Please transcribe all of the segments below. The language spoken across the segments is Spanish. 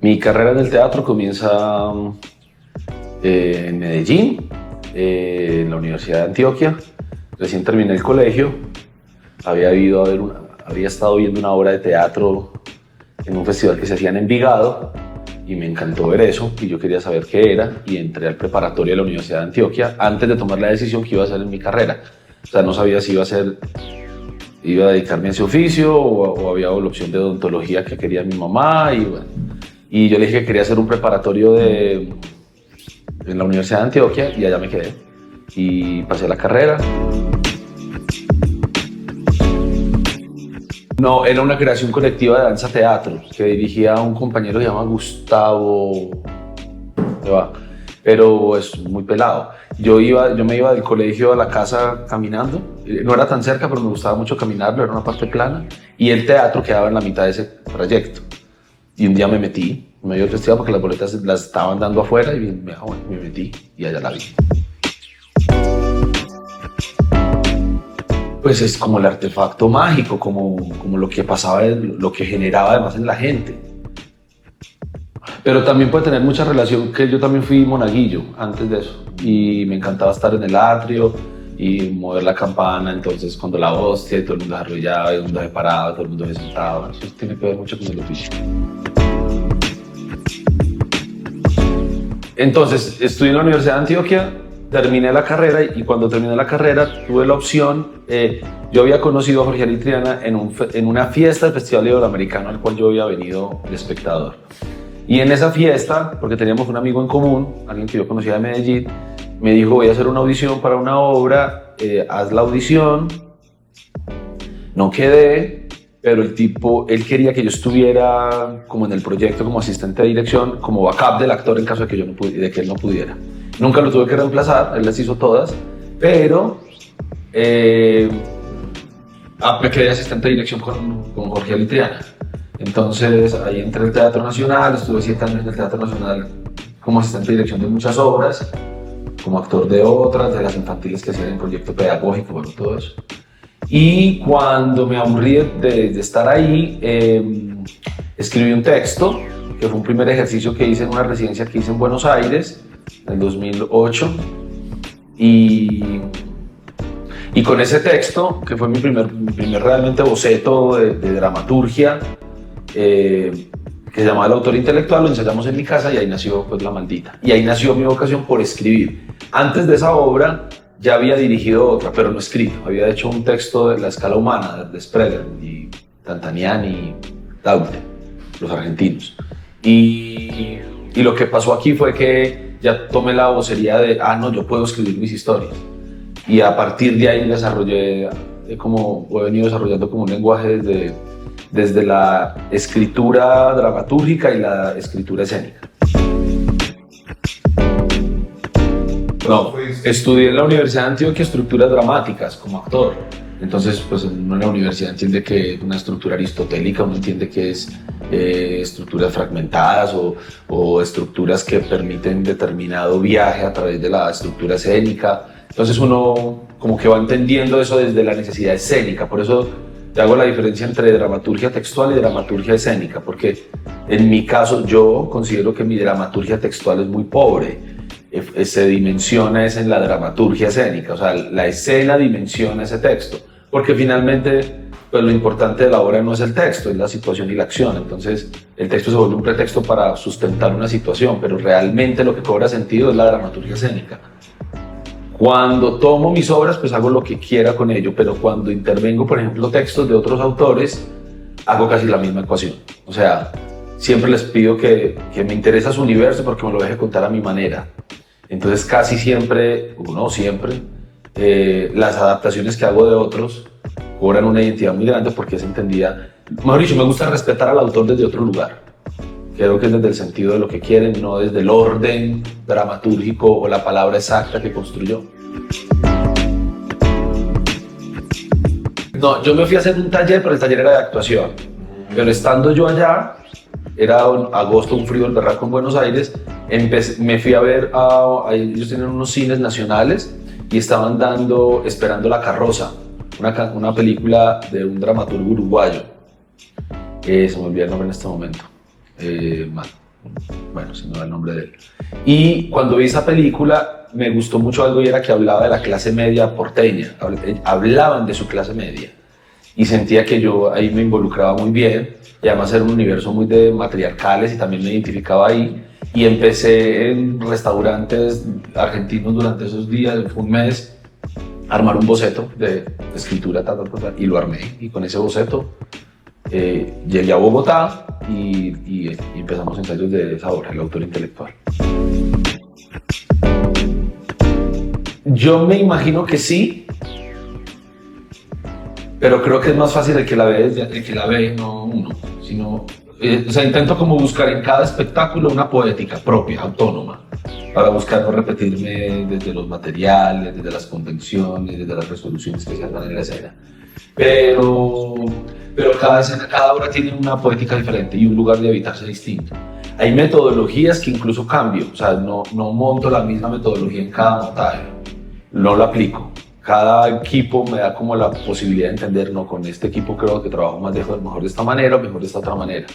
Mi carrera en el teatro comienza en Medellín, en la Universidad de Antioquia. Recién terminé el colegio, había estado viendo una obra de teatro en un festival que se hacía en Envigado y me encantó ver eso y yo quería saber qué era y entré al preparatorio de la Universidad de Antioquia antes de tomar la decisión que iba a hacer en mi carrera. O sea, no sabía si iba a dedicarme a ese oficio o había la opción de odontología que quería mi mamá y bueno. Y yo le dije que quería hacer un preparatorio en la Universidad de Antioquia y allá me quedé y pasé la carrera. No, era una creación colectiva de danza-teatro que dirigía un compañero que se llama Gustavo, pero es muy pelado. Yo me iba del colegio a la casa caminando, no era tan cerca, pero me gustaba mucho caminarlo, era una parte plana, y el teatro quedaba en la mitad de ese trayecto. Y un día me metí, me dio el festival porque las boletas las estaban dando afuera y me metí y allá la vi. Pues es como el artefacto mágico, como lo que pasaba, lo que generaba además en la gente. Pero también puede tener mucha relación que yo también fui monaguillo antes de eso y me encantaba estar en el atrio y mover la campana, entonces cuando la hostia y todo el mundo se arrodillaba, todo el mundo se paraba, todo el mundo se sentaba, eso tiene que ver mucho con el oficio. Entonces estudié en la Universidad de Antioquia, terminé la carrera y cuando terminé la carrera tuve la opción, yo había conocido a Jorge Alitriana en una fiesta del Festival Iberoamericano al cual yo había venido de espectador. Y en esa fiesta, porque teníamos un amigo en común, alguien que yo conocía de Medellín, me dijo, voy a hacer una audición para una obra, haz la audición. No quedé, pero él quería que yo estuviera como en el proyecto como asistente de dirección, como backup del actor en caso de que él no pudiera. Nunca lo tuve que reemplazar, él las hizo todas, pero me quedé asistente de dirección con Jorge Alitriana. Entonces ahí entré al Teatro Nacional, estuve 7 años en el Teatro Nacional como asistente de dirección de muchas obras, como actor de otras, de las infantiles que hacían el proyecto pedagógico, bueno, todo eso. Y cuando me aburrí de estar ahí, escribí un texto, que fue un primer ejercicio que hice en una residencia que hice en Buenos Aires, en el 2008. Y con ese texto, que fue mi primer realmente boceto de dramaturgia, que se llamaba El autor intelectual, lo ensayamos en mi casa y ahí nació pues, La Maldita. Y ahí nació mi vocación por escribir. Antes de esa obra ya había dirigido otra, pero no escrito. Había hecho un texto de La escala humana, de Sprenger y Tantanian y Daute, los argentinos. Y lo que pasó aquí fue que ya tomé la vocería de, no, yo puedo escribir mis historias. Y a partir de ahí he venido desarrollando como un lenguaje desde la escritura dramatúrgica y la escritura escénica. No, estudié en la Universidad de Antioquia estructuras dramáticas como actor. Entonces, pues uno en la universidad entiende que es una estructura aristotélica, uno entiende que es estructuras fragmentadas o estructuras que permiten determinado viaje a través de la estructura escénica. Entonces uno como que va entendiendo eso desde la necesidad escénica. Por eso te hago la diferencia entre dramaturgia textual y dramaturgia escénica, porque en mi caso yo considero que mi dramaturgia textual es muy pobre. Se dimensiona es en la dramaturgia escénica, o sea, la escena dimensiona ese texto, porque finalmente pues, lo importante de la obra no es el texto, es la situación y la acción. Entonces el texto se vuelve un pretexto para sustentar una situación, pero realmente lo que cobra sentido es la dramaturgia escénica. Cuando tomo mis obras, pues hago lo que quiera con ello, pero cuando intervengo, por ejemplo, textos de otros autores, hago casi la misma ecuación. O sea, siempre les pido que me interesa su universo porque me lo deje contar a mi manera. Entonces, casi siempre, o no siempre, las adaptaciones que hago de otros cobran una identidad muy grande porque es entendida. Mejor dicho, me gusta respetar al autor desde otro lugar. Creo que es desde el sentido de lo que quieren, no desde el orden dramatúrgico o la palabra exacta que construyó. No, yo me fui a hacer un taller, pero el taller era de actuación. Pero estando yo allá, era agosto, un frío del berraco en Buenos Aires, me fui a ver, ellos tienen unos cines nacionales y estaban dando Esperando la carroza, una película de un dramaturgo uruguayo. Se me olvidó el nombre en este momento. bueno, si no da el nombre de él. Y cuando vi esa película me gustó mucho algo y era que hablaba de la clase media porteña, hablaban de su clase media y sentía que yo ahí me involucraba muy bien y además era un universo muy de matriarcales y también me identificaba ahí y empecé en restaurantes argentinos durante esos días, fue un mes, a armar un boceto de escritura y lo armé y con ese boceto llegué a Bogotá y empezamos ensayos de esa obra, El autor intelectual. Yo me imagino que sí, pero creo que es más fácil el que la ve, no uno, sino, o sea, intento como buscar en cada espectáculo una poética propia, autónoma, para buscar no repetirme desde los materiales, desde las convenciones, desde las resoluciones que se dan en la escena. Pero cada obra tiene una poética diferente y un lugar de habitarse distinto. Hay metodologías que incluso cambio, o sea, no monto la misma metodología en cada montaje, no la aplico. Cada equipo me da como la posibilidad de entender, no, con este equipo creo que trabajo mejor de esta manera o mejor de esta otra manera.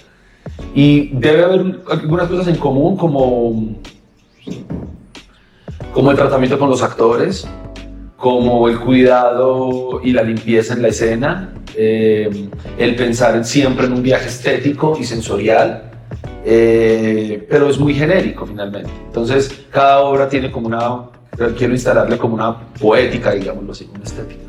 Y debe haber algunas cosas en común como el tratamiento con los actores, como el cuidado y la limpieza en la escena, el pensar siempre en un viaje estético y sensorial, pero es muy genérico finalmente. Entonces cada obra tiene como quiero instalarle como una poética, digámoslo así, una estética.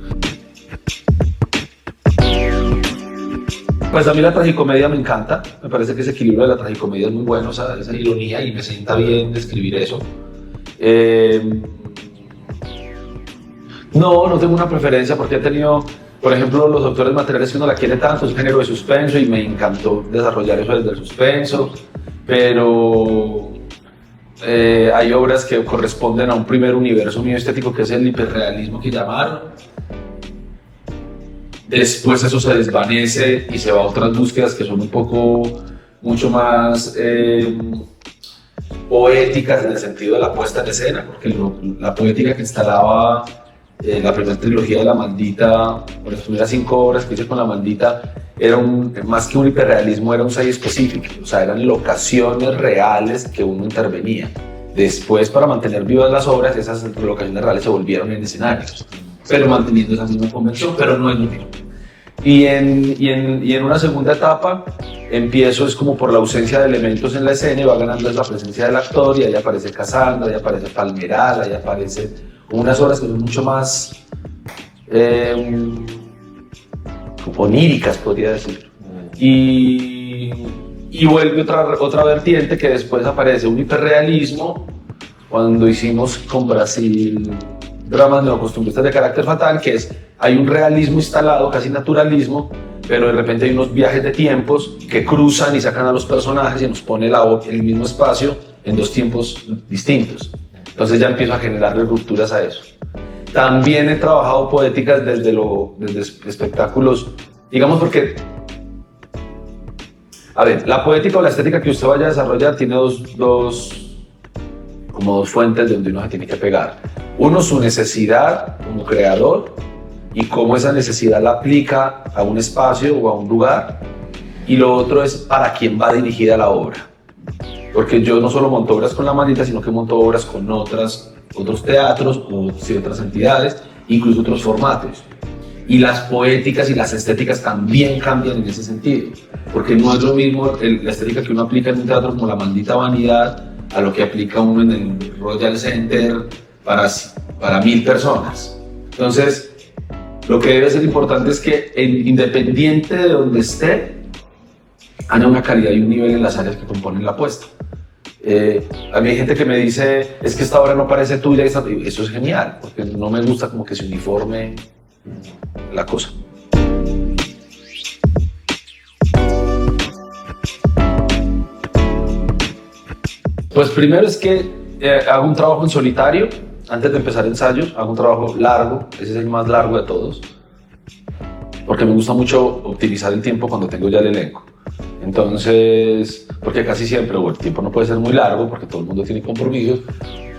Pues a mí la tragicomedia me encanta, me parece que ese equilibrio de la tragicomedia es muy bueno, o sea, esa ironía y me sienta bien describir eso. No tengo una preferencia porque he tenido, por ejemplo, los autores materiales que uno la quiere tanto, es un género de suspenso y me encantó desarrollar eso desde el suspenso, pero hay obras que corresponden a un primer universo mío estético que es el hiperrealismo que llamaron. Después eso se desvanece y se va a otras búsquedas que son mucho más poéticas en el sentido de la puesta en escena, porque la poética que instalaba la primera trilogía de La Maldita, o las primeras 5 obras que hice con La Maldita, era más que un hiperrealismo, era un sello específico, o sea, eran locaciones reales que uno intervenía. Después, para mantener vivas las obras, esas locaciones reales se volvieron en escenarios, pero manteniendo esa misma convención, pero no es lo mismo. Y en una segunda etapa empiezo es como por la ausencia de elementos en la escena y va ganando la presencia del actor y ahí aparece Casandra, ahí aparece Palmeral, ahí aparece unas obras que son mucho más oníricas, podría decir. Y vuelve otra vertiente que después aparece un hiperrealismo cuando hicimos con Brasil dramas neocostumbristas de carácter fatal, que hay un realismo instalado, casi naturalismo, pero de repente hay unos viajes de tiempos que cruzan y sacan a los personajes y nos pone el mismo espacio en 2 tiempos distintos. Entonces ya empiezo a generarle rupturas a eso. También he trabajado poéticas desde espectáculos, digamos porque, a ver, la poética o la estética que usted vaya a desarrollar tiene dos fuentes donde uno se tiene que pegar. Uno, su necesidad como creador y cómo esa necesidad la aplica a un espacio o a un lugar. Y lo otro es para quién va dirigida la obra. Porque yo no solo monto obras con La Maldita, sino que monto obras con otros teatros o otras entidades, incluso otros formatos. Y las poéticas y las estéticas también cambian en ese sentido. Porque no es lo mismo la estética que uno aplica en un teatro como La Maldita Vanidad a lo que aplica uno en el Royal Center para 1000 personas. Entonces, lo que debe ser importante es que independiente de donde esté, haya una calidad y un nivel en las áreas que componen la apuesta. A mí hay gente que me dice, es que esta obra no parece tuya, y eso es genial, porque no me gusta como que se uniforme la cosa. Pues primero es que hago un trabajo en solitario, antes de empezar ensayos, hago un trabajo largo, ese es el más largo de todos, porque me gusta mucho optimizar el tiempo cuando tengo ya el elenco. Entonces, porque casi siempre, el tiempo no puede ser muy largo porque todo el mundo tiene compromisos,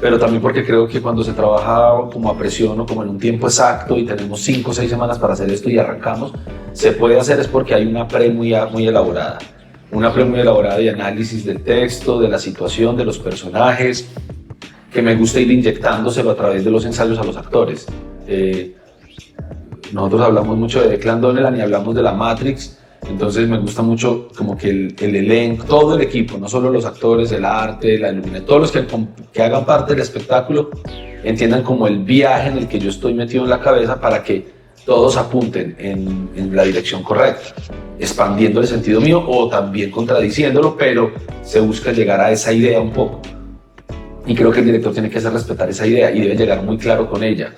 pero también porque creo que cuando se trabaja como a presión o como en un tiempo exacto y tenemos 5 o 6 semanas para hacer esto y arrancamos, se puede hacer es porque hay una pre muy elaborada. una pre muy elaborada de análisis del texto, de la situación, de los personajes, que me gusta ir inyectándoselo a través de los ensayos a los actores. Nosotros hablamos mucho de Declan Donnellan y hablamos de la Matrix, entonces me gusta mucho como que el elenco, todo el equipo, no solo los actores, el arte, la iluminación, todos los que hagan parte del espectáculo entiendan como el viaje en el que yo estoy metido en la cabeza para que todos apunten en la dirección correcta, expandiendo el sentido mío o también contradiciéndolo, pero se busca llegar a esa idea un poco. Y creo que el director tiene que hacer respetar esa idea y debe llegar muy claro con ella.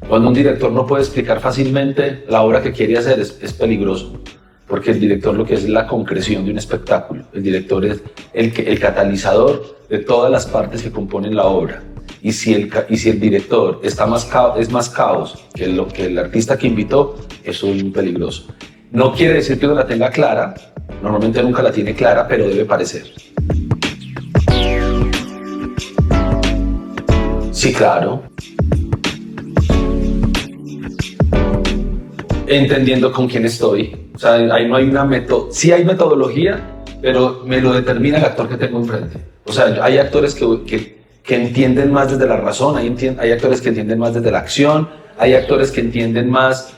Cuando un director no puede explicar fácilmente la obra que quiere hacer es peligroso, porque el director lo que es la concreción de un espectáculo. El director es el catalizador de todas las partes que componen la obra. Y si el director es más caos que el artista que invitó, eso es muy peligroso. No quiere decir que uno la tenga clara, normalmente nunca la tiene clara, pero debe parecer. Sí, claro. Entendiendo con quién estoy. O sea, ahí no hay sí hay metodología, pero me lo determina el actor que tengo enfrente. O sea, hay actores que entienden más desde la razón, hay actores que entienden más desde la acción, hay actores que entienden más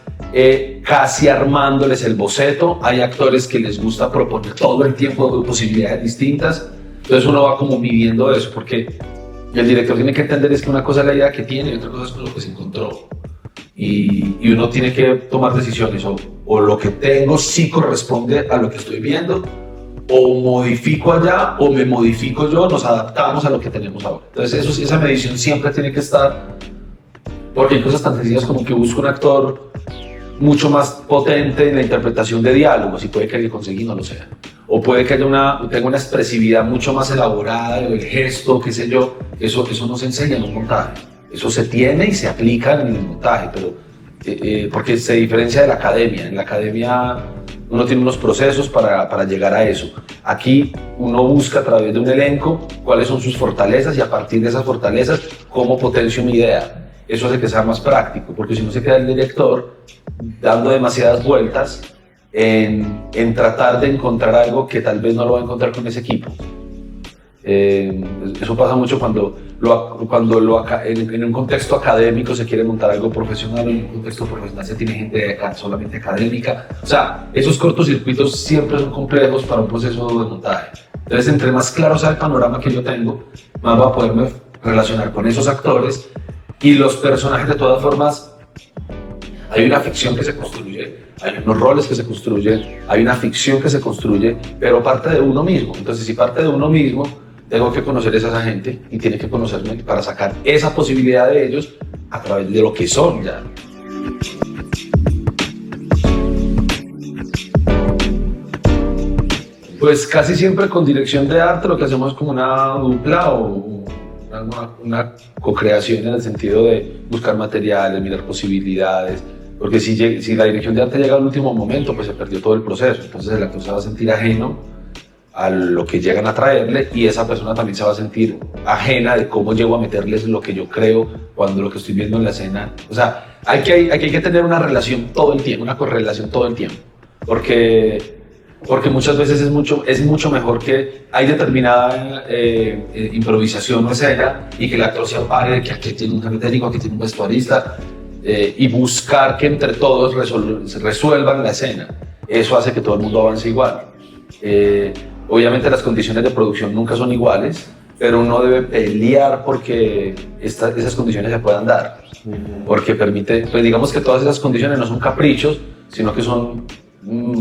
casi armándoles el boceto, hay actores que les gusta proponer todo el tiempo posibilidades distintas. Entonces uno va como midiendo eso, porque el director tiene que entender es que una cosa es la idea que tiene y otra cosa es con lo que se encontró. Y uno tiene que tomar decisiones, o lo que tengo sí corresponde a lo que estoy viendo, o modifico allá, o me modifico yo, nos adaptamos a lo que tenemos ahora. Entonces esa medición siempre tiene que estar, porque hay cosas tan sencillas como que busco un actor mucho más potente en la interpretación de diálogos, y puede que el que conseguí no lo sea. O puede que tenga una expresividad mucho más elaborada, el gesto, qué sé yo, eso no se enseña en un montaje. Eso se tiene y se aplica en el montaje, pero porque se diferencia de la academia. En la academia uno tiene unos procesos para llegar a eso. Aquí uno busca a través de un elenco cuáles son sus fortalezas y a partir de esas fortalezas cómo potencio mi idea. Eso hace que sea más práctico, porque si no se queda el director dando demasiadas vueltas en tratar de encontrar algo que tal vez no lo va a encontrar con ese equipo. Eso pasa mucho cuando en un contexto académico se quiere montar algo profesional, en un contexto profesional se tiene gente solamente académica. O sea, esos cortocircuitos siempre son complejos para un proceso de montaje. Entonces, entre más claro sea el panorama que yo tengo, más va a poderme relacionar con esos actores y los personajes. De todas formas, hay una ficción que se construye, hay unos roles que se construyen, hay una ficción que se construye, pero parte de uno mismo. Entonces, si parte de uno mismo, tengo que conocer a esa gente y tiene que conocerme para sacar esa posibilidad de ellos a través de lo que son ya. Pues casi siempre con dirección de arte lo que hacemos es como una dupla o una co-creación en el sentido de buscar materiales, mirar posibilidades, porque si la dirección de arte llega al último momento, pues se perdió todo el proceso, entonces el actor se va a sentir ajeno a lo que llegan a traerle y esa persona también se va a sentir ajena de cómo llego a meterles lo que yo creo cuando lo que estoy viendo en la escena. O sea, hay que tener una relación todo el tiempo, una correlación todo el tiempo, porque muchas veces es mucho mejor que hay determinada improvisación o escena y que el actor se ampare de que aquí tiene un jefe técnico, aquí tiene un vestuarista y buscar que entre todos resuelvan la escena. Eso hace que todo el mundo avance igual. Obviamente las condiciones de producción nunca son iguales, pero uno debe pelear porque esas condiciones se puedan dar, porque permite, pues digamos que todas esas condiciones no son caprichos, sino que son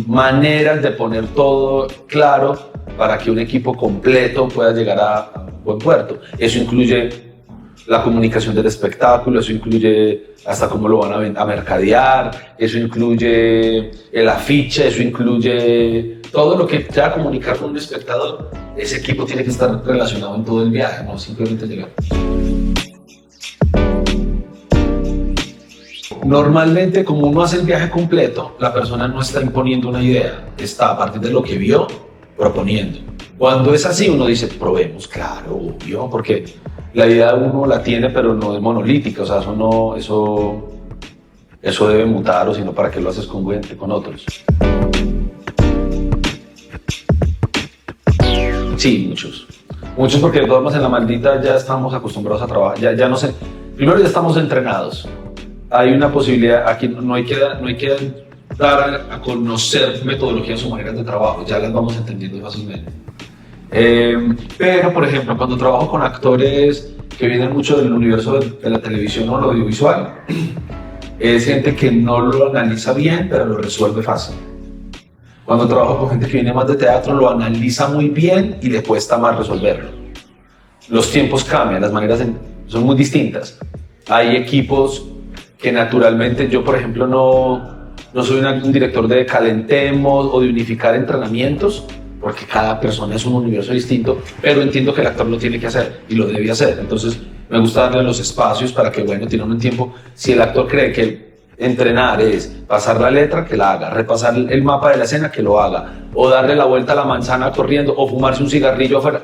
maneras de poner todo claro para que un equipo completo pueda llegar a buen puerto. Eso incluye la comunicación del espectáculo, eso incluye hasta cómo lo van a mercadear, eso incluye el afiche, eso incluye todo lo que te va a comunicar con un espectador. Ese equipo tiene que estar relacionado en todo el viaje, no simplemente llegar. Normalmente, como uno hace el viaje completo, la persona no está imponiendo una idea, está a partir de lo que vio, proponiendo. Cuando es así, uno dice, probemos, claro, obvio, porque la idea uno la tiene, pero no es monolítica, o sea, eso debe mutar, o si no, ¿para qué lo haces congruente con otros? Sí, muchos. Muchos porque de todas formas en la maldita ya estamos acostumbrados a trabajar, ya no sé. Primero ya estamos entrenados. Hay una posibilidad, aquí no hay que dar a conocer metodologías o maneras de trabajo, ya las vamos entendiendo fácilmente. Pero, por ejemplo, cuando trabajo con actores que vienen mucho del universo de la televisión o lo audiovisual, es gente que no lo analiza bien, pero lo resuelve fácil. Cuando trabajo con gente que viene más de teatro, lo analiza muy bien y le cuesta más resolverlo. Los tiempos cambian, las maneras son muy distintas. Hay equipos que naturalmente, yo por ejemplo no soy un director de calentemos o de unificar entrenamientos, porque cada persona es un universo distinto, pero entiendo que el actor lo tiene que hacer y lo debe hacer. Entonces me gusta darle los espacios para que, bueno, tiene un tiempo. Si el actor cree que entrenar es pasar la letra, que la haga, repasar el mapa de la escena, que lo haga, o darle la vuelta a la manzana corriendo, o fumarse un cigarrillo afuera,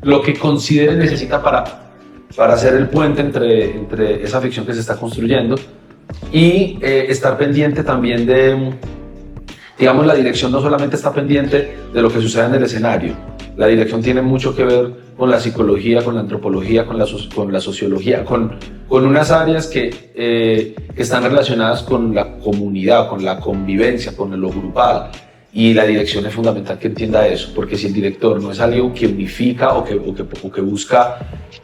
lo que considere necesita para hacer el puente entre esa ficción que se está construyendo y estar pendiente también de, digamos, la dirección no solamente está pendiente de lo que sucede en el escenario, la dirección tiene mucho que ver con la psicología, con la antropología, con la sociología, con unas áreas que están relacionadas con la comunidad, con la convivencia, con lo grupal. Y la dirección es fundamental que entienda eso, porque si el director no es alguien que unifica o que busca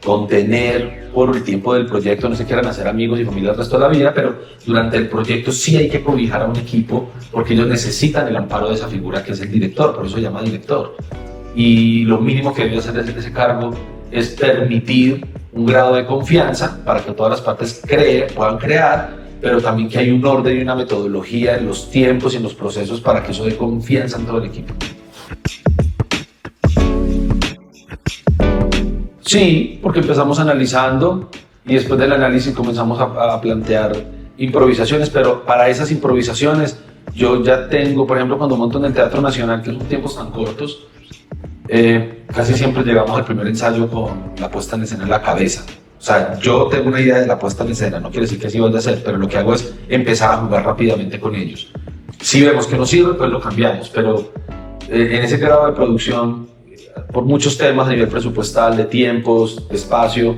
contener por el tiempo del proyecto, no se quieran hacer amigos y familia el resto de la vida, pero durante el proyecto sí hay que cobijar a un equipo porque ellos necesitan el amparo de esa figura que es el director, por eso se llama director. Y lo mínimo que debe hacer ese cargo es permitir un grado de confianza para que todas las partes puedan crear, pero también que hay un orden y una metodología en los tiempos y en los procesos para que eso dé confianza en todo el equipo. Sí, porque empezamos analizando y después del análisis comenzamos a plantear improvisaciones, pero para esas improvisaciones yo ya tengo, por ejemplo, cuando monto en el Teatro Nacional, que son tiempos tan cortos, casi siempre llegamos al primer ensayo con la puesta en escena en la cabeza. O sea, yo tengo una idea de la puesta en escena, no quiere decir que así vaya a ser, pero lo que hago es empezar a jugar rápidamente con ellos. Si vemos que no sirve, pues lo cambiamos, pero en ese grado de producción, por muchos temas a nivel presupuestal, de tiempos, de espacio,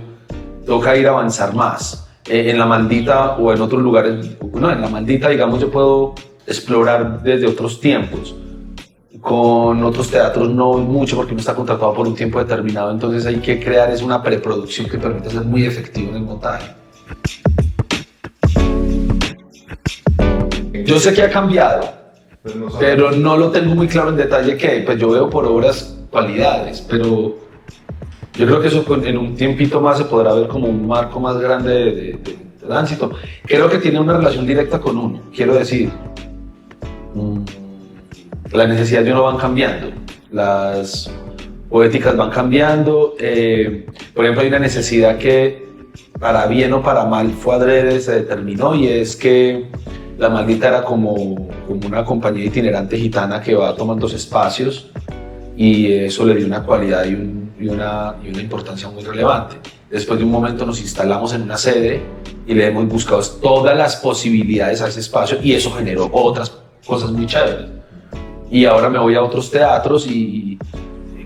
toca ir a avanzar más. En la maldita o en otros lugares, no, en la maldita, digamos, yo puedo explorar desde otros tiempos. Con otros teatros no mucho porque uno está contratado por un tiempo determinado, entonces hay que crear una preproducción que permita ser muy efectivo en el montaje. Yo sé que ha cambiado, pero no lo tengo muy claro en detalle qué. Pues yo veo por obras cualidades, pero yo creo que eso en un tiempito más se podrá ver como un marco más grande de tránsito. Creo que tiene una relación directa con uno, quiero decir. Las necesidades de uno van cambiando, las poéticas van cambiando. Por ejemplo, hay una necesidad que para bien o para mal fue adrede, se determinó, y es que la maldita era como una compañía itinerante gitana que va tomando espacios, y eso le dio una cualidad y una importancia muy relevante. Después de un momento nos instalamos en una sede y le hemos buscado todas las posibilidades a ese espacio, y eso generó otras cosas muy chéveres. Y ahora me voy a otros teatros y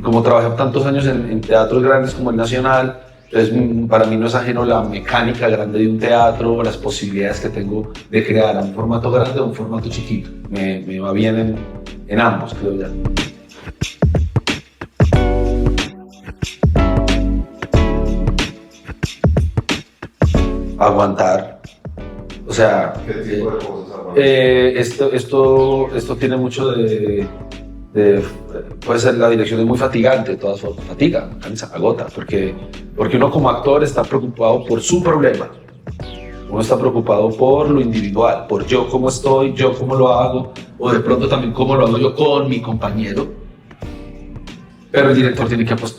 como trabajé tantos años en teatros grandes como el Nacional, entonces para mí no es ajeno la mecánica grande de un teatro, las posibilidades que tengo de crear un formato grande o un formato chiquito. Me va bien en ambos, creo ya. Aguantar. O sea, ¿qué tipo de cosas aguantar? Esto tiene mucho puede ser, la dirección es muy fatigante, de todas formas, fatiga, cansa, agota, porque uno como actor está preocupado por su problema, uno está preocupado por lo individual, por yo cómo estoy, yo cómo lo hago, o de pronto también cómo lo hago yo con mi compañero, pero el director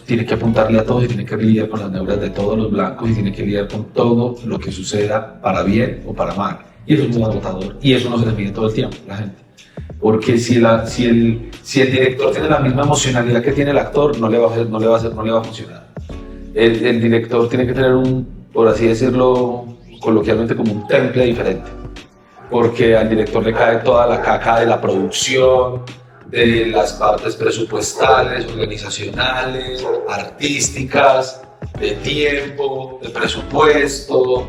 tiene que apuntarle a todos y tiene que lidiar con las neuras de todos los blancos y tiene que lidiar con todo lo que suceda para bien o para mal. Y eso es muy agotador, y eso no se le pide todo el tiempo a la gente. Porque si el director tiene la misma emocionalidad que tiene el actor, no le va a funcionar. El director tiene que tener por así decirlo coloquialmente, como un temple diferente. Porque al director le cae toda la caca de la producción, de las partes presupuestales, organizacionales, artísticas, de tiempo, de presupuesto,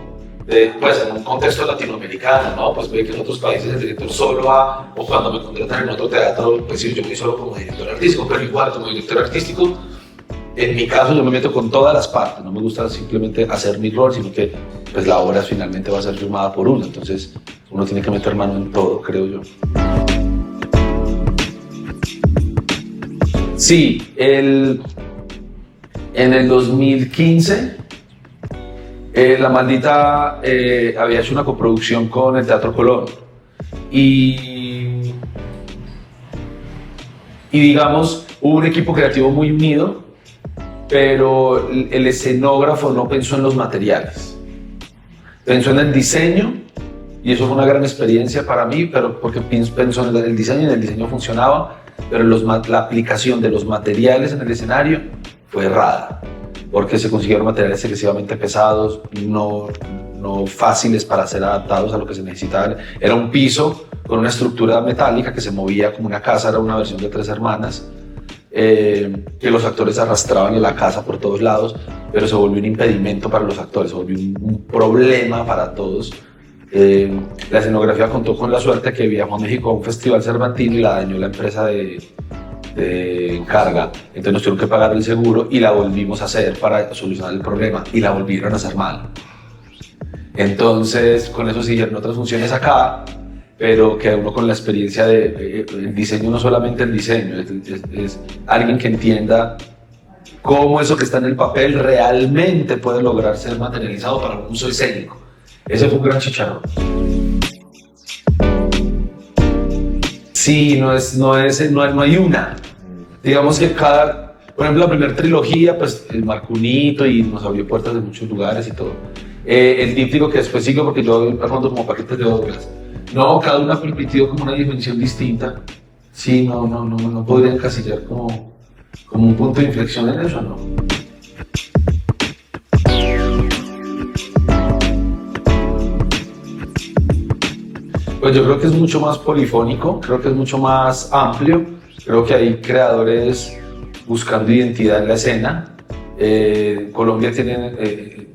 pues en un contexto latinoamericano, ¿no? Pues ve que en otros países el director solo va, o cuando me contratan en otro teatro, pues sí, yo voy solo como director artístico, pero igual como director artístico, en mi caso yo me meto con todas las partes, no me gusta simplemente hacer mi rol, sino que pues la obra finalmente va a ser firmada por uno, entonces uno tiene que meter mano en todo, creo yo. Sí, en el 2015 La Maldita había hecho una coproducción con el Teatro Colón y digamos hubo un equipo creativo muy unido, pero el escenógrafo no pensó en los materiales, pensó en el diseño y eso fue una gran experiencia para mí, pero porque pensó en el diseño y en el diseño funcionaba, pero la aplicación de los materiales en el escenario fue errada, porque se consiguieron materiales excesivamente pesados, no fáciles para ser adaptados a lo que se necesitaba. Era un piso con una estructura metálica que se movía como una casa, era una versión de Tres Hermanas, que los actores arrastraban en la casa por todos lados, pero se volvió un impedimento para los actores, se volvió un problema para todos. La escenografía contó con la suerte que viajó a México a un festival cervantino y la dañó la empresa de encarga, entonces nos tuvieron que pagar el seguro y la volvimos a hacer para solucionar el problema y la volvieron a hacer mal. Entonces con eso siguieron otras funciones acá, pero queda uno con la experiencia de el diseño, no solamente el diseño, es alguien que entienda cómo eso que está en el papel realmente puede lograr ser materializado para un uso escénico. Ese fue un gran chicharrón. Sí, no hay una. Digamos que por ejemplo, la primera trilogía, pues el Marcunito y nos abrió puertas de muchos lugares y todo. El díptico que después sigo porque yo armando como paquetes de obras. No, cada una ha permitido como una dimensión distinta. Sí, no podría encasillar como un punto de inflexión en eso, ¿no? Pues yo creo que es mucho más polifónico, creo que es mucho más amplio, creo que hay creadores buscando identidad en la escena. Colombia tiene,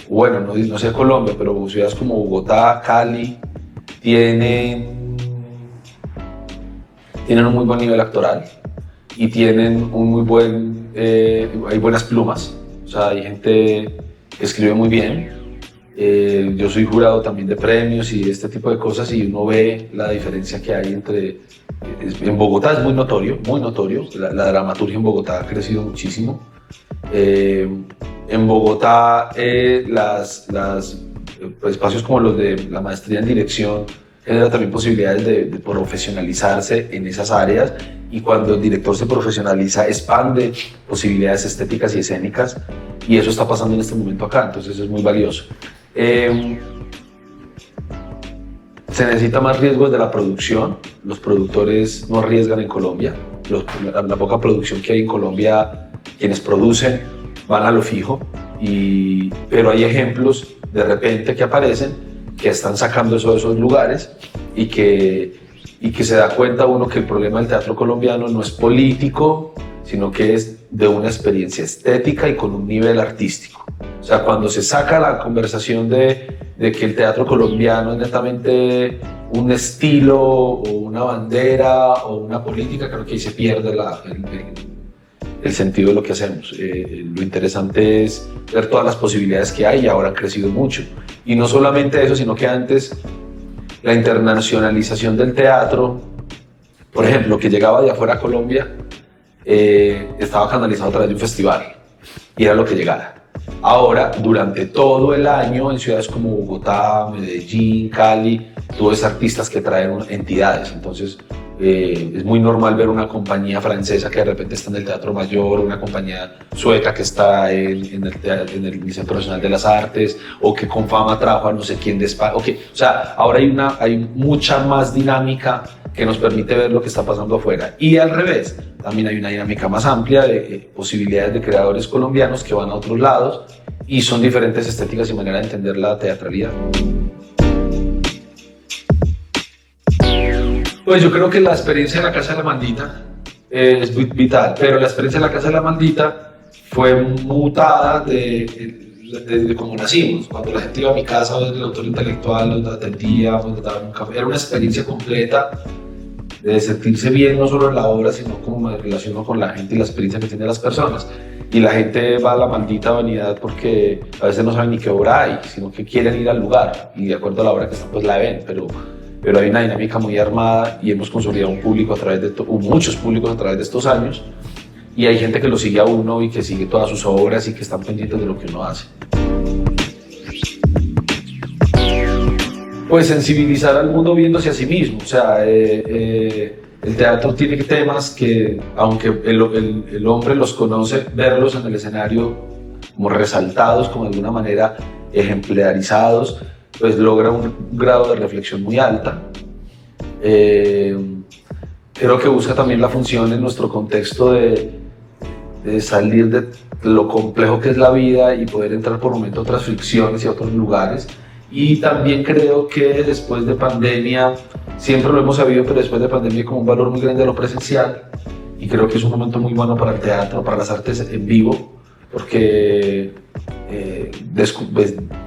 bueno, no sé Colombia, pero ciudades como Bogotá, Cali, tienen un muy buen nivel actoral y tienen un muy buen, hay buenas plumas, o sea, hay gente que escribe muy bien. Yo soy jurado también de premios y este tipo de cosas y uno ve la diferencia que hay entre... En Bogotá es muy notorio, la dramaturgia en Bogotá ha crecido muchísimo. En Bogotá espacios como los de la maestría en dirección genera también posibilidades de profesionalizarse en esas áreas y cuando el director se profesionaliza expande posibilidades estéticas y escénicas y eso está pasando en este momento acá, entonces es muy valioso. Se necesita más riesgos de la producción, los productores no arriesgan en Colombia, la poca producción que hay en Colombia, quienes producen van a lo fijo, pero hay ejemplos de repente que aparecen que están sacando eso de esos lugares y que se da cuenta uno que el problema del teatro colombiano no es político, sino que es de una experiencia estética y con un nivel artístico. O sea, cuando se saca la conversación de que el teatro colombiano es netamente un estilo o una bandera o una política, creo que ahí se pierde el sentido de lo que hacemos. Lo interesante es ver todas las posibilidades que hay y ahora han crecido mucho. Y no solamente eso, sino que antes la internacionalización del teatro, por ejemplo, que llegaba de afuera a Colombia, estaba canalizado a través de un festival y era lo que llegara. Ahora, durante todo el año, en ciudades como Bogotá, Medellín, Cali, tú ves artistas que traen entidades. Entonces, es muy normal ver una compañía francesa que de repente está en el Teatro Mayor, una compañía sueca que está en el Centro Nacional de las Artes, o que Confama trajo a no sé quién de España. O sea, ahora hay mucha más dinámica que nos permite ver lo que está pasando afuera. Y al revés, también hay una dinámica más amplia de posibilidades de creadores colombianos que van a otros lados y son diferentes estéticas y manera de entender la teatralidad. Pues yo creo que la experiencia de la Casa de la Maldita es vital, pero la experiencia de la Casa de la Maldita fue mutada de cómo nacimos. Cuando la gente iba a mi casa, el autor intelectual, los atendía, nos daban un café. Era una experiencia completa de sentirse bien, no solo en la obra, sino como me relaciono con la gente y la experiencia que tienen las personas. Y la gente va a la Maldita Vanidad porque a veces no saben ni qué obra hay, sino que quieren ir al lugar y de acuerdo a la obra que está, pues la ven, pero hay una dinámica muy armada y hemos consolidado un público a través de muchos públicos a través de estos años, y hay gente que lo sigue a uno y que sigue todas sus obras y que están pendientes de lo que uno hace. Pues sensibilizar al mundo viéndose a sí mismo, o sea, el teatro tiene temas que, aunque el hombre los conoce, verlos en el escenario como resaltados, como de alguna manera ejemplarizados, pues logra un grado de reflexión muy alta. Creo que busca también la función en nuestro contexto de salir de lo complejo que es la vida y poder entrar por momentos a otras fricciones y a otros lugares. Y también creo que después de pandemia, siempre lo hemos sabido, pero después de pandemia hay como un valor muy grande de lo presencial, y creo que es un momento muy bueno para el teatro, para las artes en vivo, porque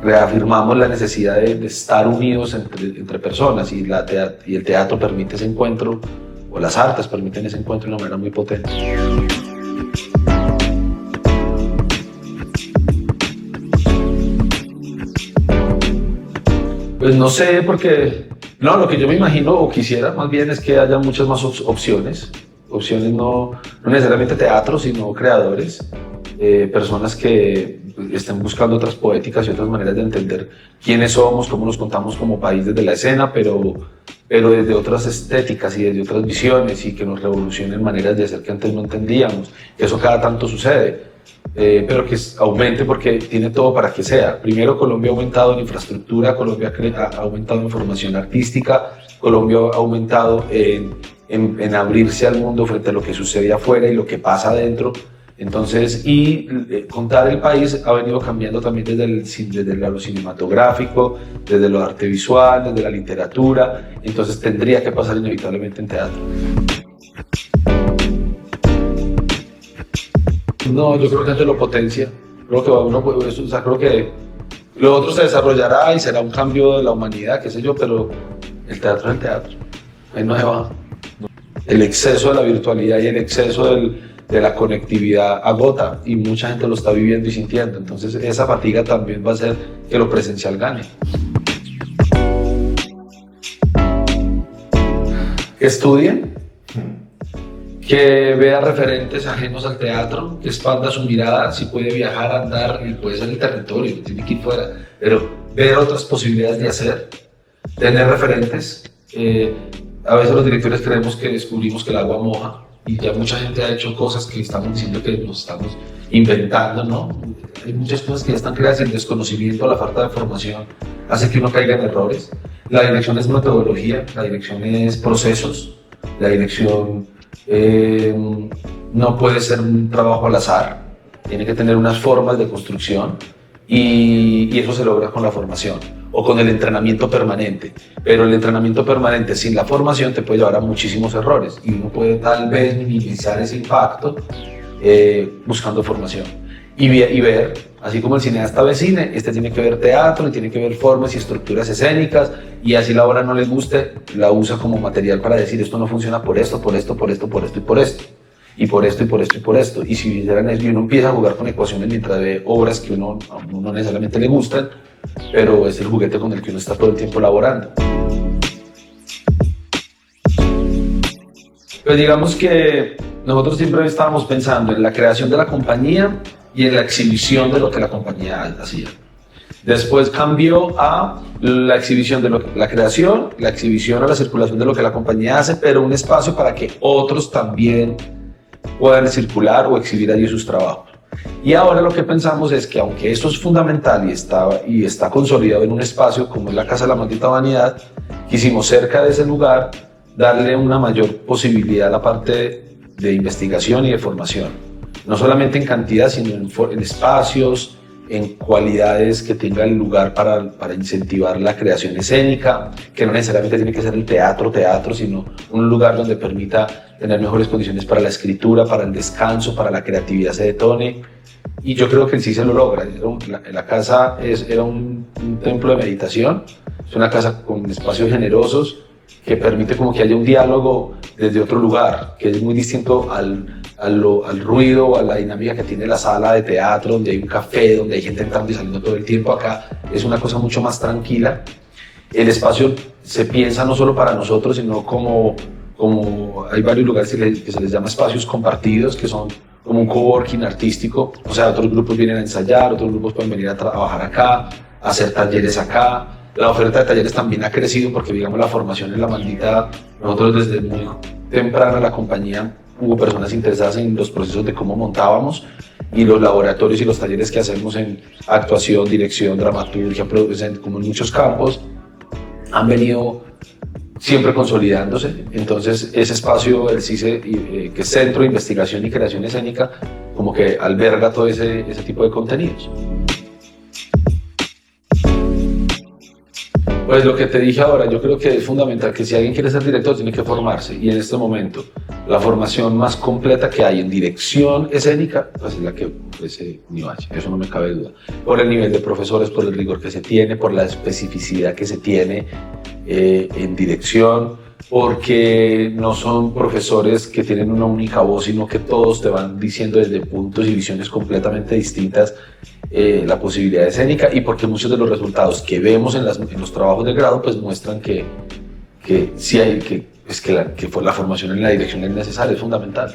reafirmamos la necesidad de estar unidos entre personas, y el teatro permite ese encuentro, o las artes permiten ese encuentro de una manera muy potente. Pues no sé, porque no, lo que yo me imagino o quisiera más bien es que haya muchas más opciones no necesariamente teatro, sino creadores, personas que estén buscando otras poéticas y otras maneras de entender quiénes somos, cómo nos contamos como país desde la escena, pero desde otras estéticas y desde otras visiones, y que nos revolucionen maneras de hacer que antes no entendíamos, que eso cada tanto sucede. Pero que aumente, porque tiene todo para que sea. Primero, Colombia ha aumentado en infraestructura, Colombia ha aumentado en formación artística, Colombia ha aumentado en abrirse al mundo frente a lo que sucede afuera y lo que pasa adentro. Entonces, contar el país ha venido cambiando también desde lo cinematográfico, desde lo arte visual, desde la literatura. Entonces tendría que pasar inevitablemente en teatro. No, yo creo que antes lo potencia. Creo que creo que lo otro se desarrollará y será un cambio de la humanidad, qué sé yo, pero el teatro es el teatro. Ahí no se va. El exceso de la virtualidad y el exceso de la conectividad agota, y mucha gente lo está viviendo y sintiendo. Entonces esa fatiga también va a hacer que lo presencial gane. Que estudien, que vea referentes ajenos al teatro, que expanda su mirada, si puede viajar, andar, y puede ser el territorio, tiene que ir fuera, pero ver otras posibilidades de hacer, tener referentes. A veces los directores creemos que descubrimos que el agua moja, y ya mucha gente ha hecho cosas que estamos diciendo que nos estamos inventando, ¿no? Hay muchas cosas que ya están creadas, y el desconocimiento, la falta de formación hace que uno caiga en errores. La dirección es metodología, la dirección es procesos, la dirección no puede ser un trabajo al azar, tiene que tener unas formas de construcción, y eso se logra con la formación o con el entrenamiento permanente, pero el entrenamiento permanente sin la formación te puede llevar a muchísimos errores, y uno puede tal vez minimizar ese impacto buscando formación y ver, así como el cineasta ve cine, tiene que ver teatro y tiene que ver formas y estructuras escénicas, y así la obra no le guste, la usa como material para decir esto no funciona por esto, por esto, por esto, por esto y por esto, y por esto y por esto y por esto. Y si hicieran eso, y uno empieza a jugar con ecuaciones mientras ve obras que a uno no necesariamente le gustan, pero es el juguete con el que uno está todo el tiempo laborando. Pues digamos que nosotros siempre estábamos pensando en la creación de la compañía y en la exhibición de lo que la compañía hacía. Después cambió a la exhibición de la creación, la exhibición o la circulación de lo que la compañía hace, pero un espacio para que otros también puedan circular o exhibir allí sus trabajos. Y ahora lo que pensamos es que, aunque esto es fundamental y está consolidado en un espacio como es la Casa de la Maldita Vanidad, quisimos cerca de ese lugar darle una mayor posibilidad a la parte de investigación y de formación. No solamente en cantidad, sino en espacios, en cualidades que tenga el lugar para incentivar la creación escénica, que no necesariamente tiene que ser el teatro, sino un lugar donde permita tener mejores condiciones para la escritura, para el descanso, para la creatividad se detone. Y yo creo que sí se lo logra. La casa era un templo de meditación, es una casa con espacios generosos que permite como que haya un diálogo desde otro lugar, que es muy distinto al ruido o a la dinámica que tiene la sala de teatro, donde hay un café, donde hay gente entrando y saliendo todo el tiempo. Acá es una cosa mucho más tranquila. El espacio se piensa no solo para nosotros, sino como hay varios lugares que se les llama espacios compartidos, que son como un coworking artístico. O sea, otros grupos vienen a ensayar, otros grupos pueden venir a trabajar acá, a hacer talleres acá. La oferta de talleres también ha crecido porque, digamos, la formación en La Maldita, nosotros desde muy temprana la compañía hubo personas interesadas en los procesos de cómo montábamos, y los laboratorios y los talleres que hacemos en actuación, dirección, dramaturgia, como en muchos campos, han venido siempre consolidándose. Entonces ese espacio, el CICE, que es Centro de Investigación y Creación Escénica, como que alberga todo ese tipo de contenidos. Pues lo que te dije ahora, yo creo que es fundamental que si alguien quiere ser director tiene que formarse, y en este momento la formación más completa que hay en dirección escénica pues es la que ofrece UniValle, eso no me cabe duda, por el nivel de profesores, por el rigor que se tiene, por la especificidad que se tiene en dirección, porque no son profesores que tienen una única voz, sino que todos te van diciendo desde puntos y visiones completamente distintas la posibilidad escénica, y porque muchos de los resultados que vemos en los trabajos de grado pues muestran que sí hay, que la formación en la dirección es necesaria, es fundamental.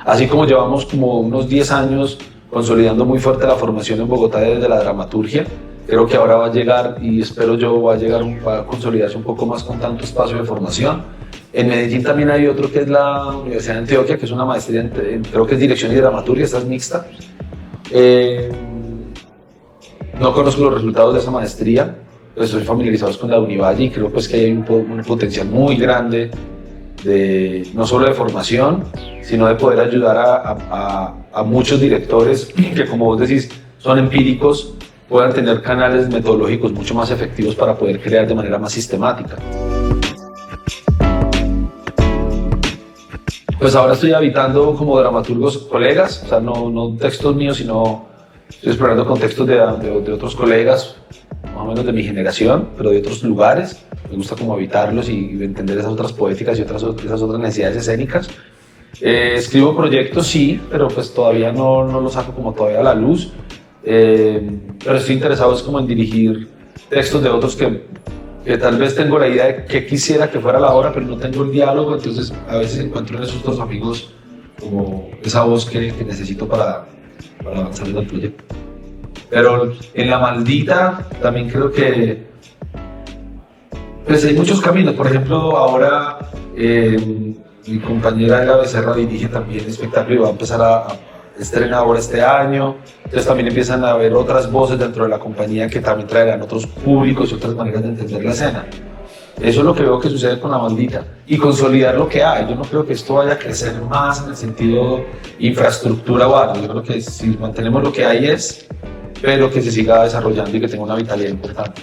Así como llevamos como unos 10 años consolidando muy fuerte la formación en Bogotá desde la dramaturgia, creo que ahora va a llegar, y espero yo va a consolidarse un poco más con tanto espacio de formación. En Medellín también hay otro que es la Universidad de Antioquia, que es una maestría creo que es dirección y dramaturgia, esta es mixta. No conozco los resultados de esa maestría, pero estoy familiarizado con la UniValle y creo pues que hay un potencial muy grande no solo de formación, sino de poder ayudar a muchos directores que, como vos decís, son empíricos, puedan tener canales metodológicos mucho más efectivos para poder crear de manera más sistemática. Pues ahora estoy habitando como dramaturgos colegas, o sea, no textos míos, sino estoy explorando contextos de otros colegas, más o menos de mi generación, pero de otros lugares. Me gusta como habitarlos y entender esas otras poéticas y esas otras necesidades escénicas. Escribo proyectos, sí, pero pues todavía no los saco como todavía a la luz. Pero estoy interesado como en dirigir textos de otros que tal vez tengo la idea de que quisiera que fuera la obra, pero no tengo el diálogo, entonces a veces encuentro en esos otros amigos como esa voz que necesito para avanzar en el proyecto. Pero en La Maldita también creo que pues hay muchos caminos. Por ejemplo, ahora mi compañera Ela Becerra dirige también espectáculo y va a empezar a estrenar ahora este año. Entonces también empiezan a haber otras voces dentro de la compañía que también traerán otros públicos y otras maneras de entender la escena. Eso es lo que veo que sucede con La Maldita, y consolidar lo que hay. Yo no creo que esto vaya a crecer más en el sentido infraestructura o algo. Yo creo que si mantenemos lo que hay pero que se siga desarrollando y que tenga una vitalidad importante.